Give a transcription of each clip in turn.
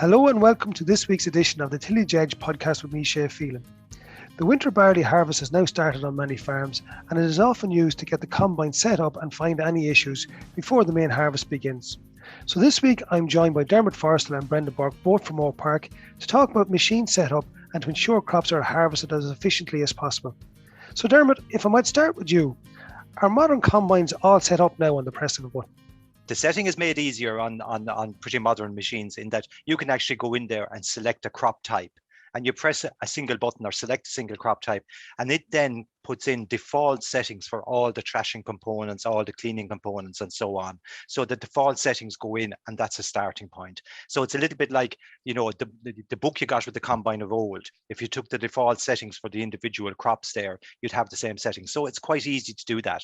Hello and welcome to this week's edition of the Tillage Edge podcast with me, Shay Phelan. The winter barley harvest has now started on many farms, and it is often used to get the combine set up and find any issues before the main harvest begins. So this week I'm joined by Dermot Forristal and Brendan Burke, both from Oak Park, to talk about machine setup and to ensure crops are harvested as efficiently as possible. So Dermot, if I might start with you, are modern combines all set up now on the press of a button? The setting is made easier on pretty modern machines in that you can actually go in there and select a crop type, and you press a single button or select a single crop type, and it then puts in default settings for all the trashing components, all the cleaning components, and so on. So the default settings go in, and that's a starting point. So it's a little bit like, the book you got with the combine of old. If you took the default settings for the individual crops there, you'd have the same settings. So it's quite easy to do that.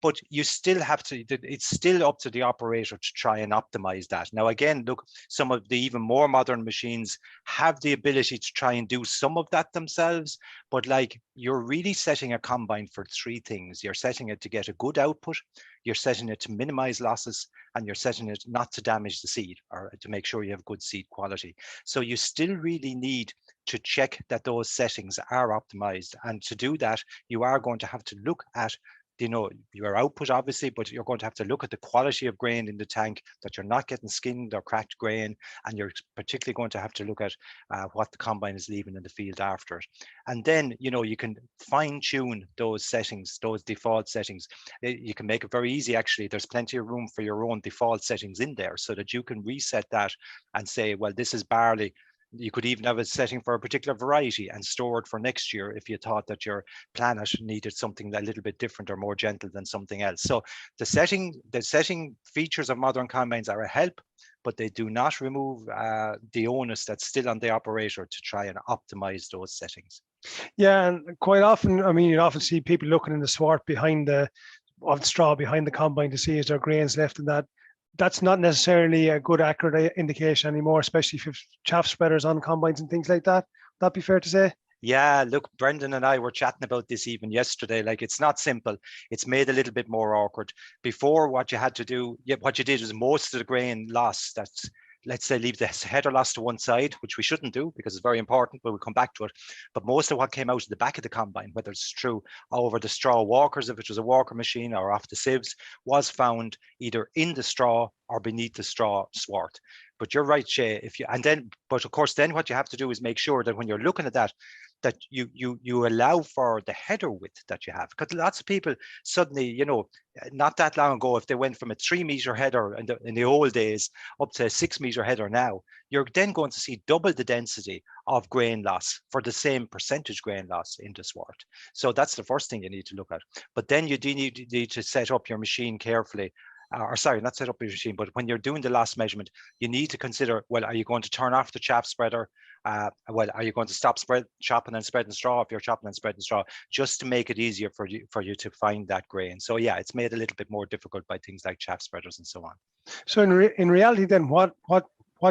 But you still have to, it's still up to the operator to try and optimize that. Now, again, look, some of the even more modern machines have the ability to try and do some of that themselves, but like you're really setting a combine for three things. You're setting it to get a good output, you're setting it to minimize losses, and you're setting it not to damage the seed or to make sure you have good seed quality. So you still really need to check that those settings are optimized. And to do that, you are going to have to look at your output, obviously, but you're going to have to look at the quality of grain in the tank, that you're not getting skinned or cracked grain, and you're particularly going to have to look at what the combine is leaving in the field after it. And then, you can fine tune those settings, those default settings. You can make it very easy, actually. There's plenty of room for your own default settings in there so that you can reset that and say, well, this is barley. You could even have a setting for a particular variety and store it for next year if you thought that your planet needed something a little bit different or more gentle than something else. So the setting features of modern combines are a help, but they do not remove the onus that's still on the operator to try and optimize those settings. Yeah, and quite often, you often see people looking in the swart behind the straw behind the combine to see is there grains left in that. That's not necessarily a good accurate indication anymore, especially if you've chaff spreaders on combines and things like that. Would that be fair to say? Yeah, look, Brendan and I were chatting about this even yesterday. Like, it's not simple. It's made a little bit more awkward. Before, what you had to do, what you did was most of the grain loss, that's, let's say, leave the header loss to one side, which we shouldn't do because it's very important, but we'll come back to it. But most of what came out of the back of the combine, whether it's through over the straw walkers, if it was a walker machine, or off the sieves, was found either in the straw or beneath the straw swart. But you're right, Shay. But of course, then what you have to do is make sure that when you're looking at that, that you allow for the header width that you have, because lots of people suddenly, not that long ago, if they went from a 3-meter header in the old days up to a 6-meter header now, you're then going to see double the density of grain loss for the same percentage grain loss in the swart. So that's the first thing you need to look at. But then you do need to set up your machine carefully. Or sorry, not set up your machine, but when you're doing the loss measurement, you need to consider, well, are you going to turn off the chaff spreader? Well, are you going to stop chopping and spreading straw if you're chopping and spreading straw, just to make it easier for you to find that grain? So yeah, it's made a little bit more difficult by things like chaff spreaders and so on. So in reality, then, what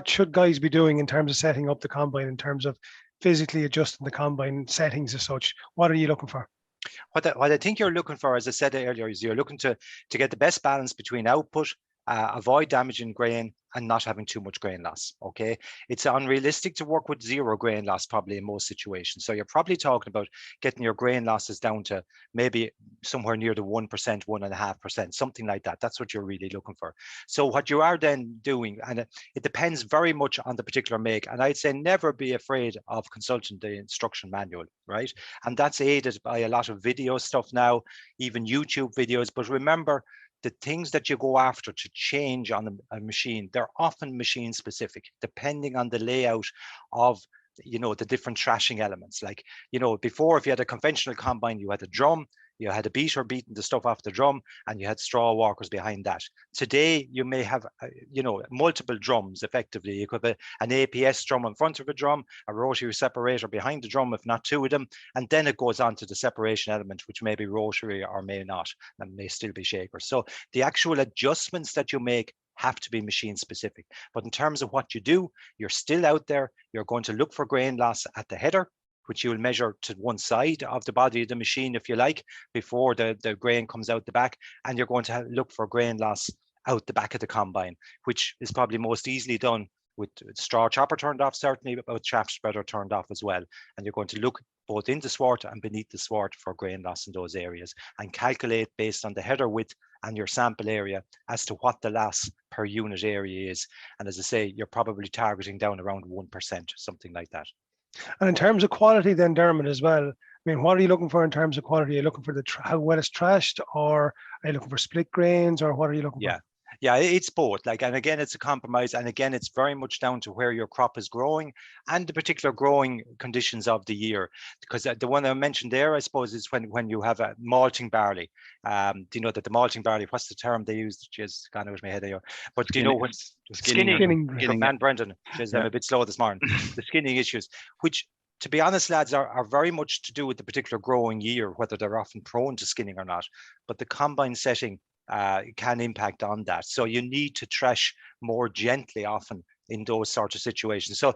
should guys be doing in terms of setting up the combine, in terms of physically adjusting the combine settings as such? What are you looking for? What I think you're looking for, as I said earlier, is you're looking to get the best balance between output, avoid damaging grain, and not having too much grain loss. Okay, it's unrealistic to work with zero grain loss probably in most situations. So you're probably talking about getting your grain losses down to maybe somewhere near the 1%, 1.5%, something like that. That's what you're really looking for. So what you are then doing, and it depends very much on the particular make, and I'd say never be afraid of consulting the instruction manual, right? And that's aided by a lot of video stuff now, even YouTube videos. But remember, the things that you go after to change on a machine, they're often machine specific, depending on the layout of the different trashing elements. Like, before, if you had a conventional combine, you had a drum, you had a beater beating the stuff off the drum, and you had straw walkers behind that. Today, you may have, multiple drums, effectively. You could have an APS drum in front of a drum, a rotary separator behind the drum, if not two of them, and then it goes on to the separation element, which may be rotary or may not, and may still be shakers. So the actual adjustments that you make have to be machine specific. But in terms of what you do, you're still out there, you're going to look for grain loss at the header, which you will measure to one side of the body of the machine, if you like, before the grain comes out the back. And you're going to look for grain loss out the back of the combine, which is probably most easily done with straw chopper turned off, certainly, but with chaff spreader turned off as well. And you're going to look both in the sward and beneath the sward for grain loss in those areas, and calculate based on the header width and your sample area as to what the loss per unit area is. And as I say, you're probably targeting down around 1%, something like that. And in terms of quality then, Dermot, as well, I mean, what are you looking for in terms of quality? Are you looking for how well it's trashed, or are you looking for split grains, or what are you looking for? Yeah, it's both. Like, and again, it's a compromise. And again, it's very much down to where your crop is growing and the particular growing conditions of the year. Because the one I mentioned there, I suppose, is when you have a malting barley. Do you know that the malting barley, what's the term they use? Just gone out of my head here. But do you know when skinning and Brendan, I'm a bit slow this morning. The skinning issues, which, to be honest, lads, are very much to do with the particular growing year, whether they're often prone to skinning or not. But the combine setting can impact on that. So you need to thresh more gently often in those sorts of situations. So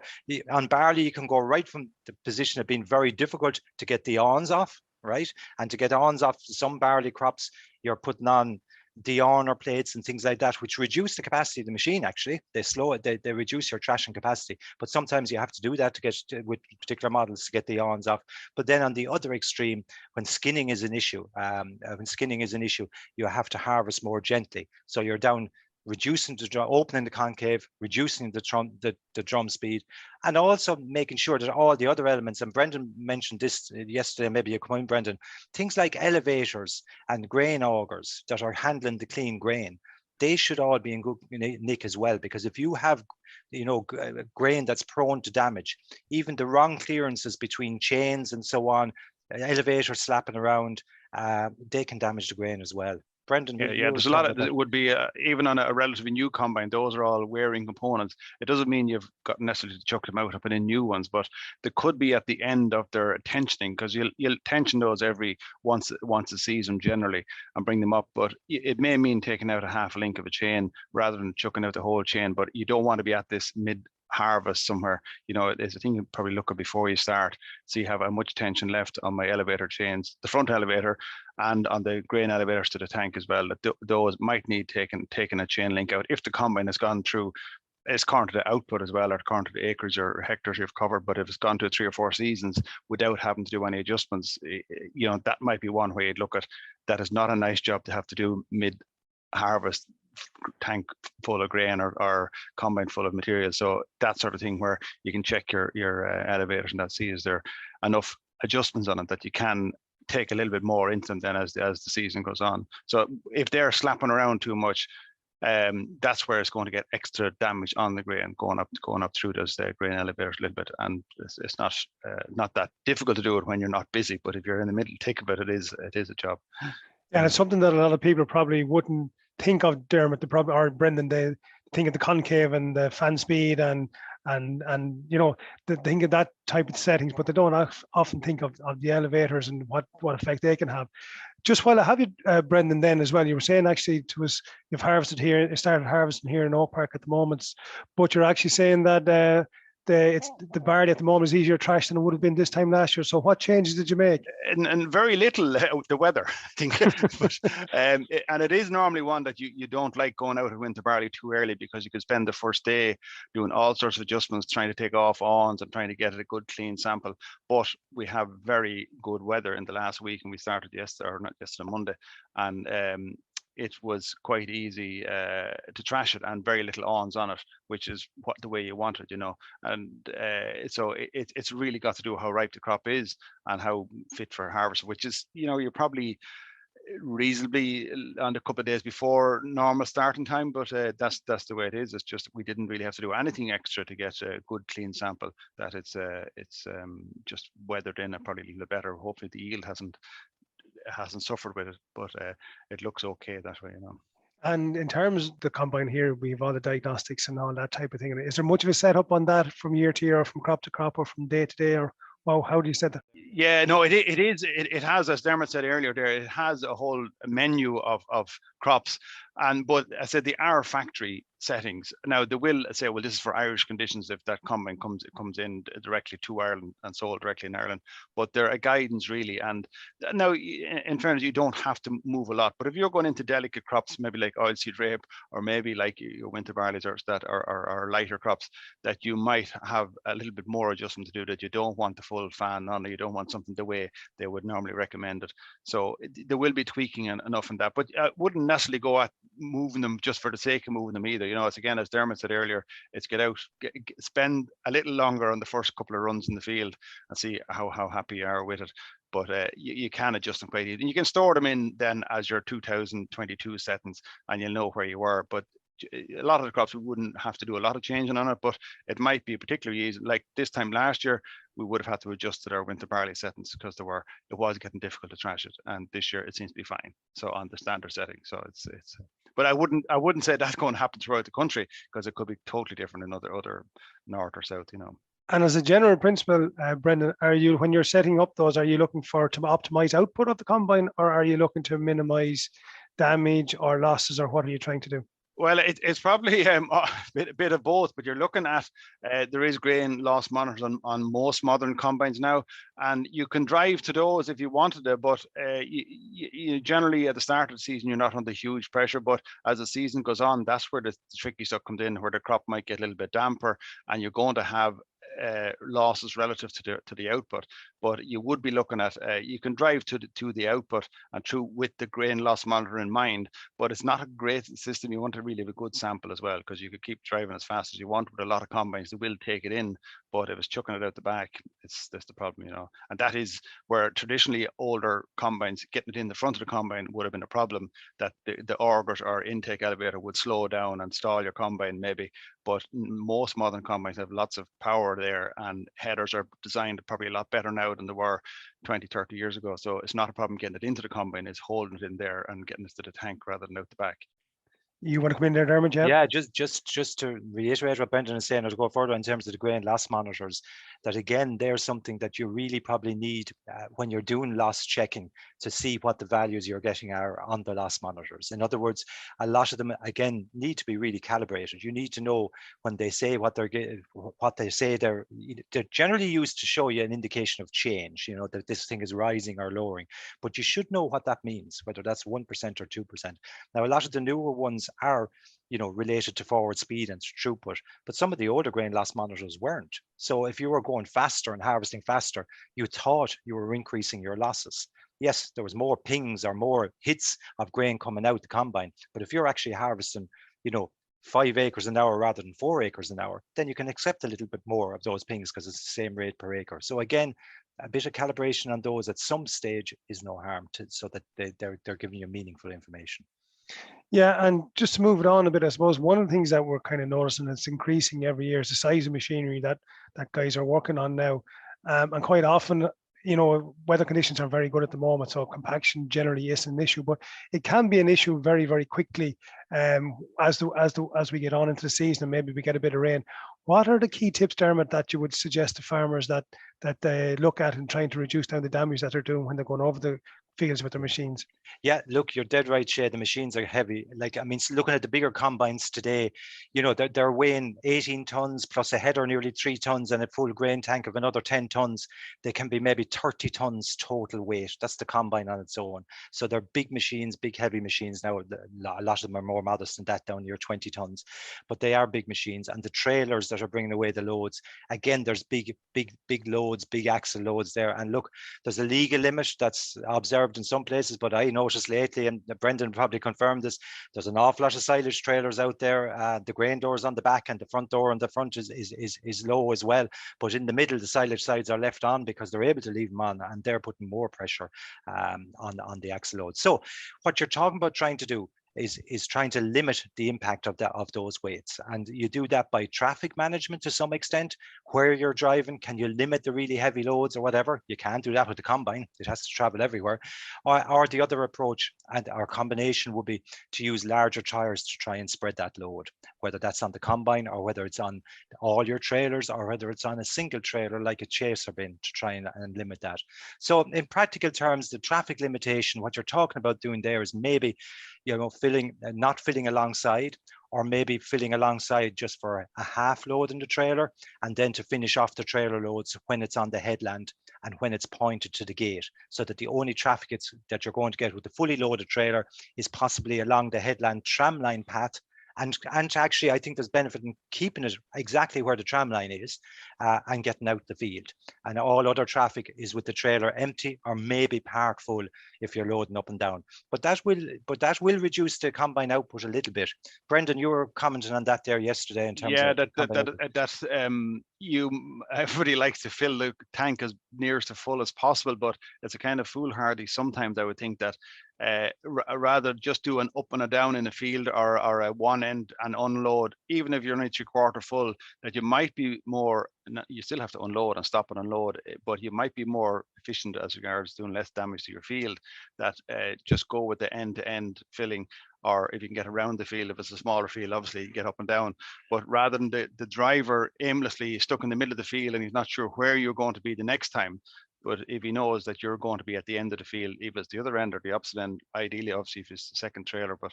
on barley, you can go right from the position of being very difficult to get the awns off, right? And to get awns off some barley crops, you're putting on de-awner plates and things like that, which reduce the capacity of the machine. Actually, they reduce your thrashing capacity, but sometimes you have to do that with particular models to get the awns off. But then on the other extreme, when skinning is an issue, you have to harvest more gently. So you're down, reducing opening the concave, reducing the drum speed, and also making sure that all the other elements, and Brendan mentioned this yesterday, maybe you come in, Brendan, things like elevators and grain augers that are handling the clean grain, they should all be in good nick as well, because if you have grain that's prone to damage, even the wrong clearances between chains and so on, elevators slapping around, they can damage the grain as well. Brendan, there's a lot of it would be even on a relatively new combine, those are all wearing components. It doesn't mean you've got necessarily to chuck them out and put in new ones, but they could be at the end of their tensioning, because you'll tension those every once a season generally and bring them up. But it may mean taking out a half a link of a chain rather than chucking out the whole chain. But you don't want to be at this mid harvest somewhere. There's a thing you probably look at before you start, see how much tension left on my elevator chains, the front elevator, and on the grain elevators to the tank as well. That those might need taking a chain link out if the combine has gone through. It's current to the output as well, or current to the acres or hectares you've covered. But if it's gone to 3 or 4 seasons without having to do any adjustments, that might be one way you'd look at. That is not a nice job to have to do mid-harvest, tank full of grain or combine full of material. So that sort of thing, where you can check your elevators and see is there enough adjustments on it that you can take a little bit more into them then as the season goes on. So if they're slapping around too much, that's where it's going to get extra damage on the grain going up through those grain elevators a little bit. And it's not that difficult to do it when you're not busy, but if you're in the middle thick of it, it is a job. Yeah, and it's something that a lot of people probably wouldn't think of, Dermot, or Brendan. They think of the concave and the fan speed and they think of that type of settings, but they don't often think of the elevators and what effect they can have. Just while I have you, Brendan, then as well, you were saying actually to us, you started harvesting here in Oak Park at the moment, but you're actually saying that the barley at the moment is easier trash than it would have been this time last year. So what changes did you make? And very little, the weather, I think. And it is normally one that you don't like going out of winter barley too early, because you could spend the first day doing all sorts of adjustments, trying to take off awns and trying to get a good clean sample. But we have very good weather in the last week, and we started Monday, and it was quite easy to trash it, and very little awns on it, which is the way you want it, And so it's really got to do how ripe the crop is and how fit for harvest, which is, you're probably reasonably on a couple of days before normal starting time, but that's the way it is. It's just we didn't really have to do anything extra to get a good clean sample. That it's just weathered in probably a little bit better. Hopefully the yield hasn't suffered with it, but it looks okay that way, And in terms of the combine here, we have all the diagnostics and all that type of thing. Is there much of a setup on that from year to year, or from crop to crop, or from day to day, or how do you set that? Yeah, no, it is. It has, as Dermot said earlier there, it has a whole menu of crops. But I said they are factory settings. Now they will say, well, this is for Irish conditions if that combine comes in directly to Ireland and sold directly in Ireland. But they're a guidance really. And now, in fairness, you don't have to move a lot. But if you're going into delicate crops, maybe like oilseed rape, or maybe like your winter barleys or lighter crops, that you might have a little bit more adjustment to do, that you don't want the full fan on, or you don't want something the way they would normally recommend it. So there will be tweaking enough in that, but I wouldn't necessarily go at moving them just for the sake of moving them either. It's, again, as Dermot said earlier, it's get out, spend a little longer on the first couple of runs in the field and see how happy you are with it. But you can adjust them quite easy. And you can store them in then as your 2022 settings, and you'll know where you are. But a lot of the crops we wouldn't have to do a lot of changing on it, but it might be particularly easy. Like this time last year, we would have had to adjust to our winter barley settings because it was getting difficult to thrash it, and this year it seems to be fine. So on the standard setting, so it's. But I wouldn't say that's going to happen throughout the country, because it could be totally different in other north or south. And as a general principle, Brendan, when you're setting up those, are you looking to optimize output of the combine, or are you looking to minimize damage or losses, or what are you trying to do? Well, it's probably a bit of both, but you're looking at there is grain loss monitors on most modern combines now, and you can drive to those if you wanted to, but you generally at the start of the season you're not under huge pressure, but as the season goes on, that's where the tricky stuff comes in, where the crop might get a little bit damper, and you're going to have losses relative to the output. But you would be looking at you can drive to the output and through with the grain loss monitor in mind, but it's not a great system. You want to really have a good sample as well, because you could keep driving as fast as you want with a lot of combines. They will take it in, but if it's chucking it out the back, that's the problem. And that is where traditionally older combines, getting it in the front of the combine would have been a problem, that the augers or intake elevator would slow down and stall your combine maybe. But most modern combines have lots of power there, and headers are designed probably a lot better now than they were 20, 30 years ago. So it's not a problem getting it into the combine, it's holding it in there and getting it to the tank rather than out the back. You want to come in there, Dermot? Yeah, just to reiterate what Brendan is saying, or to go further in terms of the grain loss monitors, that again, there's something that you really probably need when you're doing loss checking, to see what the values you're getting are on the loss monitors. In other words, a lot of them, again, need to be really calibrated. You need to know when they say what they say they're generally used to show you an indication of change, that this thing is rising or lowering, but you should know what that means, whether that's 1% or 2%. Now, a lot of the newer ones are related to forward speed and throughput, but some of the older grain loss monitors weren't. So if you were going faster and harvesting faster, you thought you were increasing your losses. Yes, there was more pings or more hits of grain coming out the combine, but if you're actually harvesting 5 acres an hour rather than 4 acres an hour, then you can accept a little bit more of those pings because it's the same rate per acre. So again, a bit of calibration on those at some stage is no harm, so that they're giving you meaningful information. Yeah, and just to move it on a bit, I suppose one of the things that we're kind of noticing, it's increasing every year, is the size of machinery that guys are working on now. And quite often, weather conditions are very good at the moment, so compaction generally isn't an issue, but it can be an issue very, very quickly as we get on into the season, and maybe we get a bit of rain. What are the key tips, Dermot, that you would suggest to farmers that they look at in trying to reduce down the damage that they're doing when they're going over the fields with their machines? Yeah, look, you're dead right, Shay. The machines are heavy. Looking at the bigger combines today, they're weighing 18 tons plus a header nearly 3 tons and a full grain tank of another 10 tons. They can be maybe 30 tons total weight. That's the combine on its own. So they're big machines, big heavy machines. Now, a lot of them are more modest than that, down near 20 tons, but they are big machines. And the trailers that are bringing away the loads, again, there's big loads, big axle loads there. And look, there's a legal limit that's observed in some places, but I noticed lately, and Brendan probably confirmed this, there's an awful lot of silage trailers out there. The grain doors on the back and the front door on the front is low as well, but in the middle the silage sides are left on because they're able to leave them on, and they're putting more pressure on the axle load. So what you're talking about trying to do, is trying to limit the impact of those weights. And you do that by traffic management to some extent. Where you're driving, can you limit the really heavy loads or whatever? You can't do that with the combine. It has to travel everywhere. Or the other approach and our combination would be to use larger tires to try and spread that load, whether that's on the combine or whether it's on all your trailers or whether it's on a single trailer like a chaser bin, to try and limit that. So in practical terms, the traffic limitation, what you're talking about doing there is maybe, not filling alongside, or maybe filling alongside just for a half load in the trailer, and then to finish off the trailer loads when it's on the headland and when it's pointed to the gate, so that the only traffic that you're going to get with the fully loaded trailer is possibly along the headland tramline path. And actually, I think there's benefit in keeping it exactly where the tram line is, and getting out the field. And all other traffic is with the trailer empty or maybe part full if you're loading up and down. But that will reduce the combine output a little bit. Brendan, you were commenting on that there yesterday in terms of that's everybody likes to fill the tank as near to full as possible, but it's a kind of foolhardy. Sometimes I would think that rather just do an up and a down in the field, or a one end and unload, even if you're only 3/4 full, that you might be more, you still have to unload and stop and unload, but you might be more efficient as regards doing less damage to your field, that just go with the end-to-end filling. Or if you can get around the field, if it's a smaller field, obviously you get up and down. But rather than the driver aimlessly stuck in the middle of the field and he's not sure where you're going to be the next time, but if he knows that you're going to be at the end of the field, either it's the other end or the opposite end, ideally, obviously, if it's the second trailer, but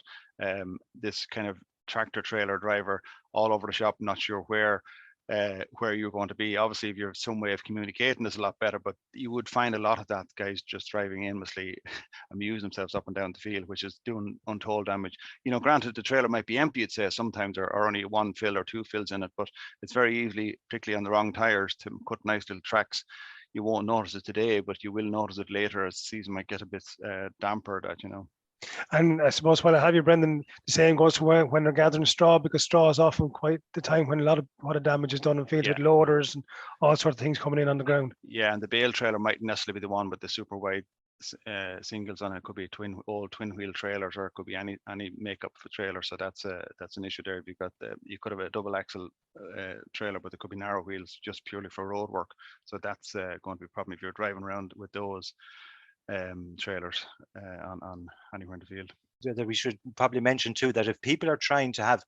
this kind of tractor trailer driver all over the shop, not sure where you're going to be. Obviously, if you have some way of communicating, it's a lot better, but you would find a lot of that guys just driving aimlessly, amuse themselves up and down the field, which is doing untold damage. Granted, the trailer might be empty, it'd say sometimes, or only one fill or two fills in it, but it's very easily, particularly on the wrong tires, to cut nice little tracks. You won't notice it today, but you will notice it later as the season might get a bit damper. And I suppose while I have you, Brendan, the same goes for when they're gathering straw, because straw is often quite the time when a lot of damage is done in fields with loaders and all sorts of things coming in on the ground. Yeah, and the bale trailer mightn't necessarily be the one with the super wide singles on it. It could be old twin wheel trailers, or it could be any makeup for trailer. So that's an issue there. You could have a double axle trailer, but it could be narrow wheels just purely for road work. So that's going to be a problem if you're driving around with those trailers on anywhere in the field. That we should probably mention too, that if people are trying to have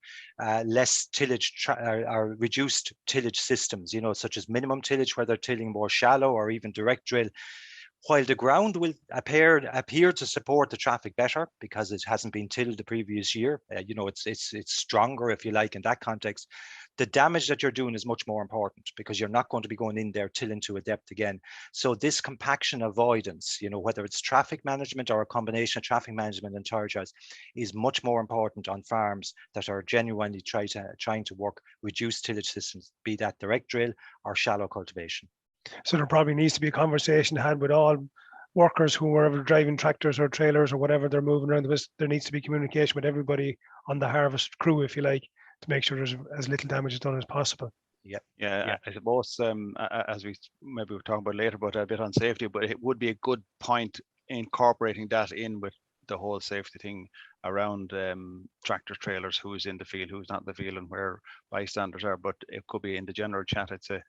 less tillage or reduced tillage systems, such as minimum tillage, where they're tilling more shallow, or even direct drill, while the ground will appear to support the traffic better because it hasn't been tilled the previous year, it's stronger, if you like, in that context. The damage that you're doing is much more important, because you're not going to be going in there tilling to a depth again. So this compaction avoidance, whether it's traffic management or a combination of traffic management and tire jobs, is much more important on farms that are genuinely trying to work reduced tillage systems, be that direct drill or shallow cultivation. So there probably needs to be a conversation had with all workers who are ever driving tractors or trailers or whatever they're moving around. There needs to be communication with everybody on the harvest crew, if you like, to make sure there's as little damage done as possible. Yeah. I suppose as we'll talk about later, but a bit on safety, but it would be a good point incorporating that in with the whole safety thing around tractor trailers, who's in the field, who's not in the field, and where bystanders are. But it could be in the general chat, I'd say.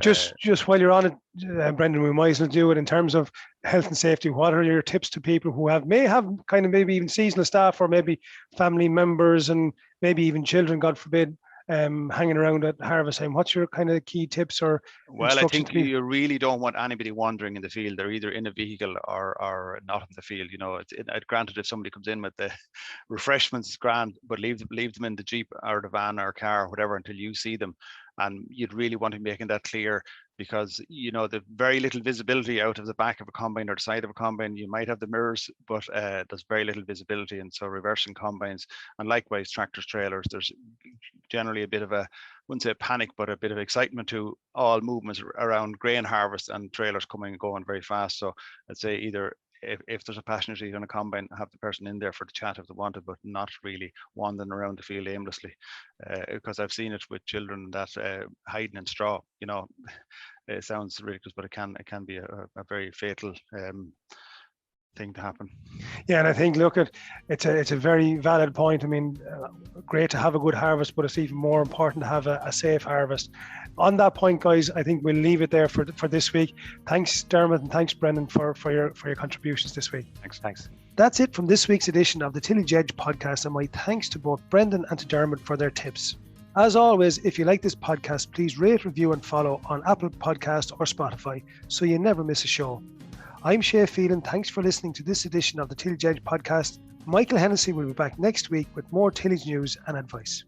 Just while you're on it, Brendan, we might as well do it in terms of health and safety. What are your tips to people who may have kind of maybe even seasonal staff, or maybe family members, and maybe even children, God forbid, hanging around at harvest time? What's your kind of key tips or I think you really don't want anybody wandering in the field. They're either in a vehicle or not in the field. Granted, if somebody comes in with the refreshments, it's grand, but leave them in the Jeep or the van or car or whatever until you see them. And you'd really want to be making that clear, because the very little visibility out of the back of a combine or the side of a combine. You might have the mirrors, but there's very little visibility. And so reversing combines, and likewise tractors, trailers, there's generally a bit of wouldn't say panic, but a bit of excitement to all movements around grain harvest, and trailers coming and going very fast. So I'd say either if there's a passenger on a combine, have the person in there for the chat if they wanted, but not really wandering around the field aimlessly, because I've seen it with children that hiding in straw. It sounds ridiculous, but it can be a very fatal thing to happen. Yeah, and I think it's a very valid point. I mean, great to have a good harvest, but it's even more important to have a safe harvest. On that point, guys, I think we'll leave it there for this week. Thanks, Dermot, and thanks, Brendan, for your contributions this week. Thanks. That's it from this week's edition of the Tillage Edge podcast, and my thanks to both Brendan and to Dermot for their tips. As always, if you like this podcast, please rate, review, and follow on Apple Podcast or Spotify so you never miss a show. I'm Shay Phelan. Thanks for listening to this edition of the Tillage Edge podcast. Michael Hennessy will be back next week with more tillage news and advice.